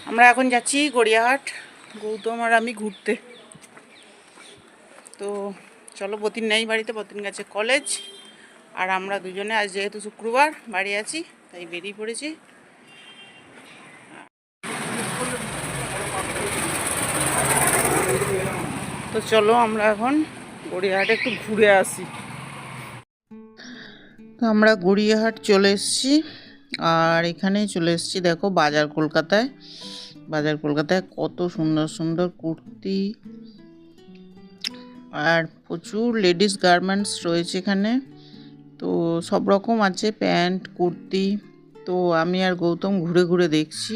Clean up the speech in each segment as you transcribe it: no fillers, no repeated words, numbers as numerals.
আমরা এখন যাচ্ছি গড়িয়াহাট, গৌতম আর আমি ঘুরতে। তো চলো, বতিন নেই বাড়িতে, বতিন গেছে কলেজ, আর আমরা দুজনে আজ যেহেতু শুক্রবার বাড়ি আছি তাই বেরিয়ে পড়েছি। তো চলো আমরা এখন গড়িয়াহাটে একটু ঘুরে আসি। তো আমরা গড়িয়াহাট চলে এসেছি, আর এখানেই চলে এসেছি দেখো বাজার কলকাতায়। বাজার কলকাতায় কত সুন্দর সুন্দর কুর্তি আর প্রচুর লেডিস গার্মেন্টস রয়েছে এখানে। তো সব রকম আছে, প্যান্ট কুর্তি। তো আমি আর গৌতম ঘুরে ঘুরে দেখছি,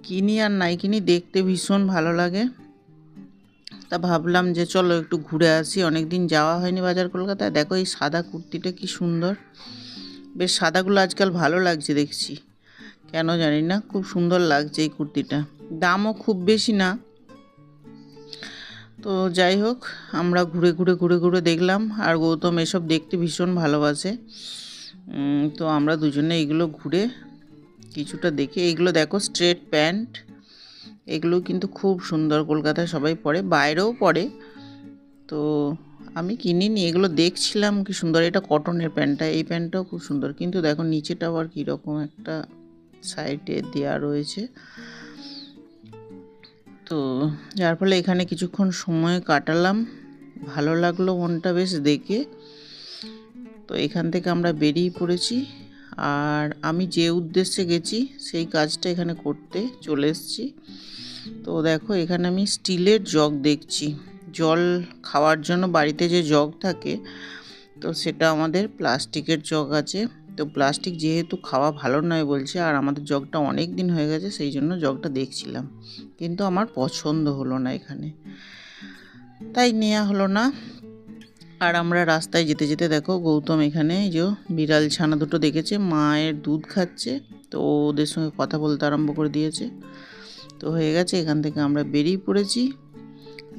কিনি আর নাই কিনি, দেখতে ভীষণ ভালো লাগে। তা ভাবলাম যে চলো একটু ঘুরে আসি, অনেক দিন যাওয়া হয়নি বাজার কলকাতায়। দেখো এই সাদা কুর্তিটা কি সুন্দর, বেশ সাদাগুলো আজকাল ভালো লাগছে দেখছি, কেন জানি না, খুব সুন্দর লাগছে এই কুর্তিটা। দামও খুব বেশি না। তো যাই হোক, আমরা ঘুরে ঘুরে ঘুরে ঘুরে দেখলাম, আর গৌতম এসব দেখতে ভীষণ ভালোবাসে। তো আমরা দুজনে এগুলো ঘুরে কিছুটা দেখে, এইগুলো দেখো স্ট্রেট প্যান্ট, এগুলো কিন্তু খুব সুন্দর, কলকাতায় সবাই পরে, বাইরেও পরে। তো আমি কিনিনি, এগুলো দেখছিলাম কি সুন্দর। এটা কটনের প্যান্টটা, এই প্যান্টটাও খুব সুন্দর, কিন্তু দেখো নিচেটা আবার কীরকম একটা সাইডে দেওয়া রয়েছে। তো যার ফলে এখানে কিছুক্ষণ সময় কাটালাম, ভালো লাগলো মনটা বেশ দেখে। তো এখান থেকে আমরা বেরিয়ে পড়েছি, আর আমি যে উদ্দেশ্যে গেছি সেই কাজটা এখানে করতে চলে এসেছি। তো দেখো এখানে আমি স্টিলের জগ দেখছি, জল খাওয়ার জন্য বাড়িতে যে জগ থাকে, তো সেটা আমাদের প্লাস্টিকের জগ আছে। তো প্লাস্টিক যেহেতু খাওয়া ভালো নয় বলছে, আর আমাদের জগটা অনেক দিন হয়ে গেছে, সেই জন্য জগটা দেখছিলাম, কিন্তু আমার পছন্দ হলো না এখানে, তাই নেওয়া হলো না। আর আমরা রাস্তায় যেতে যেতে দেখো গৌতম এখানে এই যে বিড়াল ছানা দুটো দেখেছে, মায়ের দুধ খাচ্ছে, তো ওদের সঙ্গে কথা বলতে আরম্ভ করে দিয়েছে। তো হয়ে গেছে, এখান থেকে আমরা বেরিয়ে পড়েছি।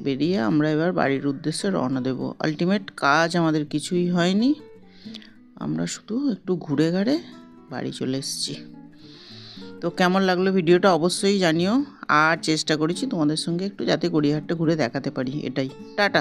বেরিয়ে আমরা এবার বাড়ির উদ্দেশ্যে রওনা দেব। আলটিমেট কাজ আমাদের কিছুই হয়নি, আমরা শুধু একটু ঘুরে ঘাড়ে বাড়ি চলে এসেছি। তো কেমন লাগলো ভিডিওটা অবশ্যই জানিও, আর চেষ্টা করেছি তোমাদের সঙ্গে একটু যাতে গড়িয়াহাটটা ঘুরে দেখাতে পারি, এটাই। টাটা।